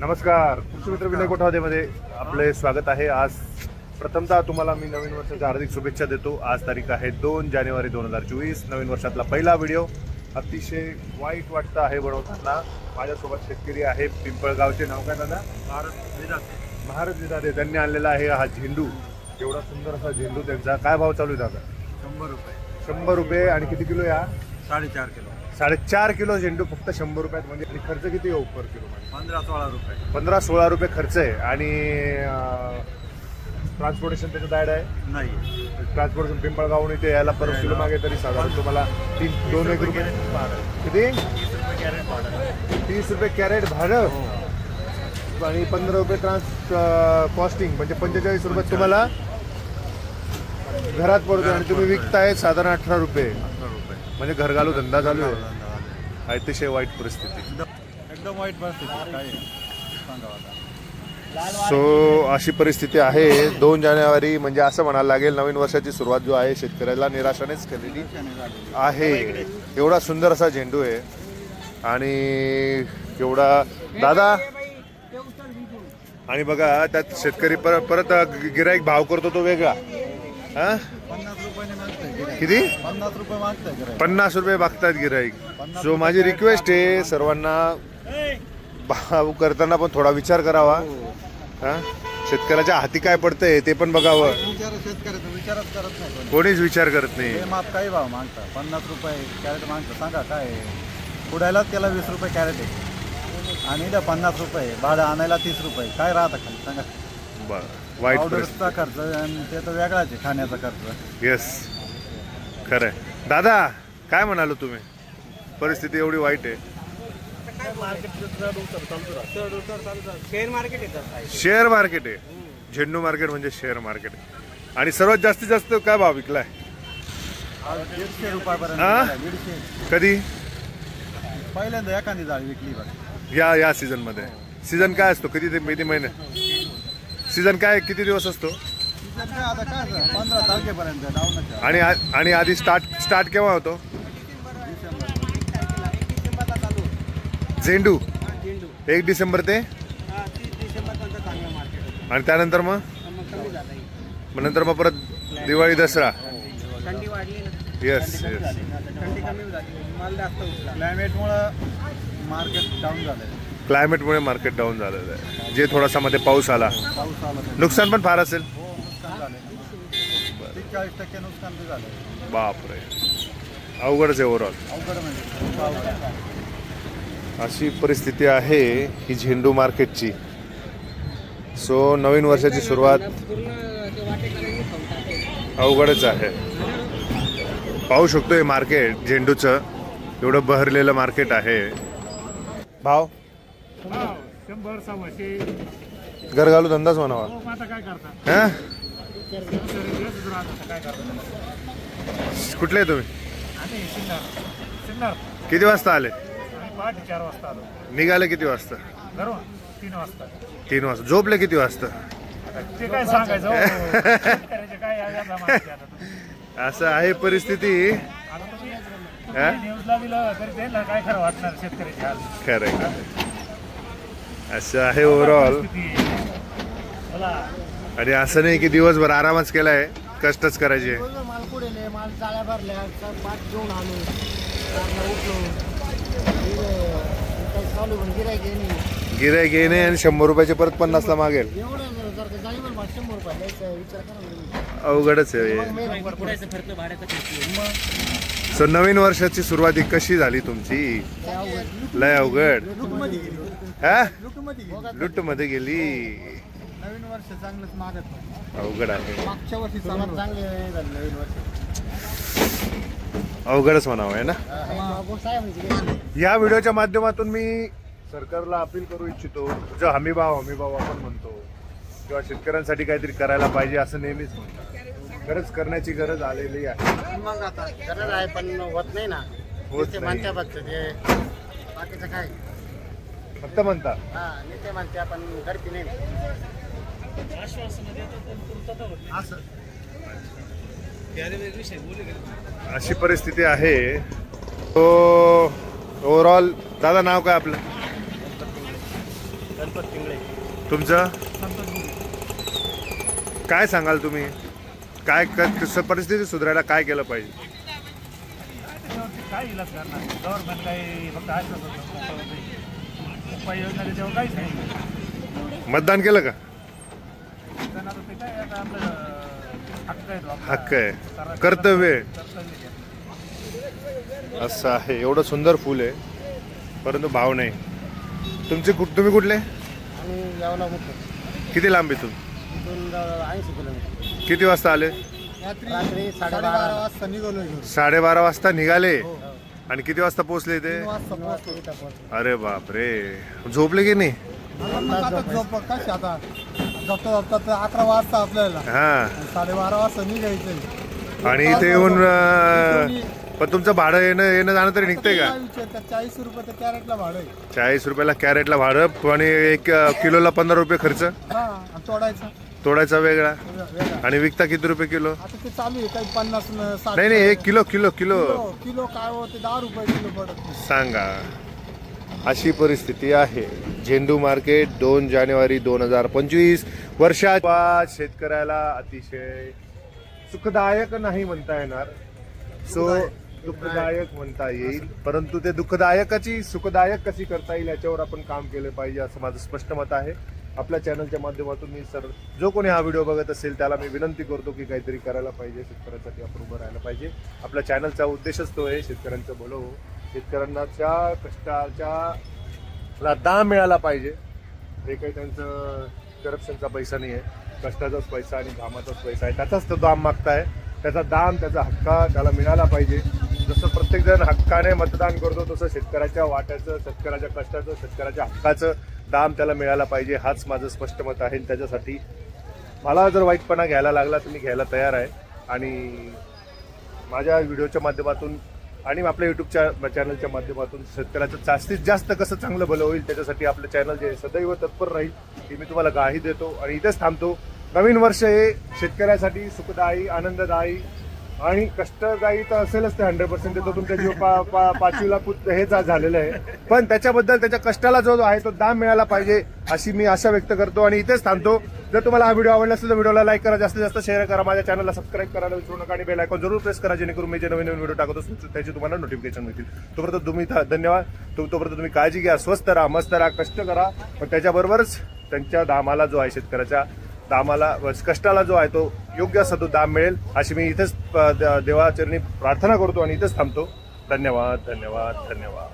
नमस्कार, कृषी मित्र विनय कोठावदेमध्ये आपले स्वागत आहे। आज प्रथमतः तुम्हाला मी नवीन वर्षाच्या हार्दिक शुभेच्छा देतो। आज तारीख आहे 2 जानेवारी 2024। नवीन वर्षातला पहिला व्हिडिओ अतिशय वाईट वाटतं आहे बनवताना। माझ्यासोबत शेतकरी आहे पिंपळगावचे, नाव काय दादा? महाराज विदाते। त्यांनी आणलेला आहे हा झेंडू, एवढा सुंदर असा झेंडू। त्यांचा काय भाव चालू आहे दादा? 100 रुपये। 100 रुपये। आणि किती किलो या? 4.5 किलो। 4.5 किलो झेंडू फक्त 100 रुपयात। म्हणजे आणि खर्च किती आहे पर किलो? 15-16 रुपये। 15-16 रुपये खर्च आहे। आणि ट्रान्सपोर्टेशन त्याचं ॲड आहे? नाही, ट्रान्सपोर्टेशन पिंपळगावहून इथे यायला पर किलो मागे तरी साधारण तुम्हाला 2-1 रुपये किती? 30 रुपये कॅरेट भाडं आणि 15 रुपये कॉस्टिंग, म्हणजे 45 रुपये तुम्हाला घरात पडतो। आणि तुम्ही विकताय साधारण 18 रुपये। म्हणजे घर घालू धंदा चालू आहे। अतिशय वाईट परिस्थिती, एकदम वाईट परिस्थिती। काय सांगावं आता? सो अशी परिस्थिती आहे। 2 जानेवारी म्हणजे असं म्हणायला लागेल नवीन वर्षाची सुरुवात जो आहे शेतकऱ्याला निराशानेच केलेली आहे। एवढा सुंदर असा झेंडू आहे आणि एवढा दादा। आणि बघा त्यात शेतकरी परत गिराईक भाव करतो तो वेगळा। 50 रुपये मागताय किती? 50 रुपये मागताय। 50 रुपये मागतात गिराईक। सो माझी रिक्वेस्ट आहे सर्वांना, भाव करताना पण थोडा विचार करावा। शेतकऱ्याच्या हाती काय पडतंय ते पण बघावं। शेतकऱ्याचा विचारच करत नाही, कोणीच विचार करत नाही। माप काही भाव मागता? 50 रुपये कॅरेट मागता। सांगा काय? पुढायलाच त्याला 20 रुपये कॅरेट आहे आणि इथं 50 रुपये भाडं आणायला 30 रुपये। काय राहतं खाली सांगा? बरं, वाईट ऑर्डरचा खर्च आणि ते तर वेगळाच आहे, खाण्याचा खर्च। येस, खरंय दादा। काय म्हणालो तुम्ही? परिस्थिती एवढी वाईट आहे। शेअर मार्केट आहे झेंडू मार्केट, म्हणजे शेअर मार्केट आहे। आणि सर्वात जास्तीत जास्त काय भाव विकलाय? 150 रुपयापर्यंत। कधी? पहिल्यांदा एखादी जाळी विकली बघ या सीझन मध्ये। सीझन काय असतो? किती महिने सीझन काय? किती दिवस असतो? आता काय 15 तारखेपर्यंत डाऊन। आणि आधी स्टार्ट केव्हा होतो झेंडू? 1 डिसेंबर ते आणि त्यानंतर मग नंतर मग परत दिवाळी दसरा। Yes yes. क्लायमेटमुळे मार्केट डाऊन झालेलं आहे। जे थोडासा मध्ये पाऊस आला, नुकसान पण फार असेल। 40% नुकसान झालं। बापरे, अवघडच आहे ओव्हरऑल। अशी परिस्थिती आहे ही झेंडू मार्केटची। सो नवीन वर्षाची सुरुवात अवघडच आहे। पाहू शकतो हे मार्केट झेंडूचं एवढं बहरलेलं मार्केट आहे। भाव 100 सव्वाशे। घर घालू धंदाच म्हणावा। कुठले आहे तुम्ही? किती वाजता आले? 4 वाजता आलो। निघाले किती वाजता? 3 वाजता। 3 वाजता। झोपले किती वाजता? ते काय सांगायचं? असं आहे परिस्थिती। न्यूजला दिलं तरी त्यांना काय खरं वाटणार शेतकऱ्याची हाल? खरं असं आहे ओव्हरऑल। आणि असं नाही की दिवसभर आरामच केलाय, कष्टच करायचे। माल कुठे माल चाळ्या भरल्या, पाठ घेऊन आलो, गिराईक येणे आणि 100 रुपयाचे परत 50 ला मागेल। अवघडच आहे। सो नवीन वर्षाची सुरुवात कशी झाली तुमची? लय अवघड। लुट मध्ये गेली। नवीन वर्ष चांगलंच मागत अवघड आहे। मागच्या वर्षी चांगलं झालं नवीन वर्ष। अवघडच म्हणावं आहे ना। या व्हिडिओच्या माध्यमातून मी सरकारला अपील करू इच्छितो, जो हमीभाव आपण म्हणतो किंवा शेतकऱ्यांसाठी काहीतरी करायला पाहिजे असं नेहमीच म्हणतात। खरंच करण्याची गरज आलेली आहे। मग आता गरज आहे पण होत नाही ना। होत नाही। फक्त ते बाकीचं काय फक्त म्हणता। नेते म्हणते पण करते नाही। अशी परिस्थिती आहे। तो ओव्हरऑल दादा नाव काय आपलं? गणपत पिंगळे. तुमचं संतोष गुरु. काय सांगाल तुम्ही? काय कसं परिस्थिती सुधारायला काय केलं पाहिजे? त्याच्यावरती काय इलाज करणार? गव्हर्नमेंट काही फक्त आश्वासन उपाययोजना त्याच्यावर काहीच नाही. मतदान केलं का? त्यांना आता ते काय आता आपलं हक्क आहे तो आपला. हक्क आहे, करायचं. कर्तव्य आहे. कर्तव्य आहे. असं आहे. एवढं सुंदर फुल आहे परंतु भाव नाही. तुम्ही कुठले? आणि यावला मुक्त किती लांब इथून? 80 किलोमीटर. किती वाजता आले? रात्री 12:30 वाजता निघालो. 12:30 वाजता निघाले आणि किती वाजता पोहोचले इथे? 3 वाजता पोहोचलो. अरे बापरे, झोपले की नाही? झोप कशी आता झोपता झोपता 11 वाजता आपल्याला हा 12:30 वाजता निघायचं. आणि इथे येऊन पण तुमचं भाडं येणं जाणं तरी निघतंय का? 40 रुपये तर कॅरेटला भाडं आहे. 40 रुपयाला कॅरेटला भाडं आणि 1 किलोला 15 रुपये खर्च. हा तोडायचं तोडायचा वेगळा वेगळा. आणि विकता किती रुपये किलो? आता ते चालू आहे काही 50 60. नाही 1 किलो किलो किलो किलो काय होते 10 रुपये किलो पडत. सांगा. अशी परिस्थिती आहे. झेंडू मार्केट 2 जानेवारी 2025 वर्षाच्या शेतकऱ्याला अतिशय सुखदायक नाही म्हणता येणार, सो दुःखदायक म्हणता येईल. परंतु ते दुःखदायकाची सुखदायक कशी करता येईल याच्यावर आपण काम केलं पाहिजे असं माझं स्पष्ट मत आहे. आपल्या चॅनलच्या माध्यमातून मी जो कोणी हा व्हिडिओ बघत असेल त्याला मी विनंती करतो की काहीतरी करायला पाहिजे. शेतकऱ्यांसाठी आपण उभं राहायला पाहिजे. आपल्या चॅनलचा उद्देशच तो आहे, शेतकऱ्यांचं भलं हो. शेतकऱ्यांच्या कष्टाच्या दाम मिळाला पाहिजे. हे काही त्यांचं करप्शनचा पैसा नाही आहे, कष्टाचाच पैसा आणि घामाचाच पैसा आहे. त्याचाच तो दाम मागताय. त्याचा दाम, त्याचा हक्क त्याला मिळाला पाहिजे. जसं प्रत्येकजण हक्काने मतदान करतो तसं शेतकऱ्याच्या वाट्याचं, शेतकऱ्याच्या कष्टाचं, शेतकऱ्याच्या हक्काचं दाम त्याला मिळाला पाहिजे. हाच माझं स्पष्ट मत आहे. त्याच्यासाठी मला जर वाईटपणा घ्यायला लागला तर मी घ्यायला तयार आहे. आणि माझ्या व्हिडिओच्या माध्यमातून आणि आपल्या यूट्यूबच्या चॅनलच्या माध्यमातून शेतकऱ्याचं जास्तीत जास्त कसं चांगलं भलं होईल त्याच्यासाठी आपलं चॅनल जे सदैव तत्पर राहील ही मी तुम्हाला ग्वाही देतो. आणि इथेच थांबतो. नवीन वर्ष हे शेतकऱ्यासाठी सुखदायी, आनंददायी आणि कष्टदायी तर असेलच ते 100%. तो तुमच्या जीव पाचवीला हे झालेलं आहे, पण त्याच्याबद्दल त्याच्या कष्टाला जो आहे तो दाम मिळाला पाहिजे अशी मी आशा व्यक्त करतो. आणि इथेच थांबतो. जर तुम्हाला हा व्हिडिओ आवडला असेल तर व्हिडिओला लाईक करा, जास्तीत जास्त शेअर करा, माझ्या चॅनलला सबस्क्राईब करायला विसरू नका आणि बेल आयकॉन जरूर प्रेस करा जेणेकरून मी जे नवीन व्हिडिओ टाकत असतो त्याचे तुम्हाला नोटिफिकेशन मिळतील. तोपर्यंत तुम्ही धन्यवाद. तोपर्यंत तुम्ही काळजी घ्या, स्वस्थ राहा, मस्त राहा, कष्ट करा, पण त्याच्याबरोबरच त्यांच्या दामाला जो आहे, शेतकऱ्याच्या दामाला, कष्टाला जो आहे तो योग्य असा तो दाम मिळेल अशी मी इथेच देवाचरणी प्रार्थना करतो आणि इथेच थांबतो. धन्यवाद धन्यवाद धन्यवाद.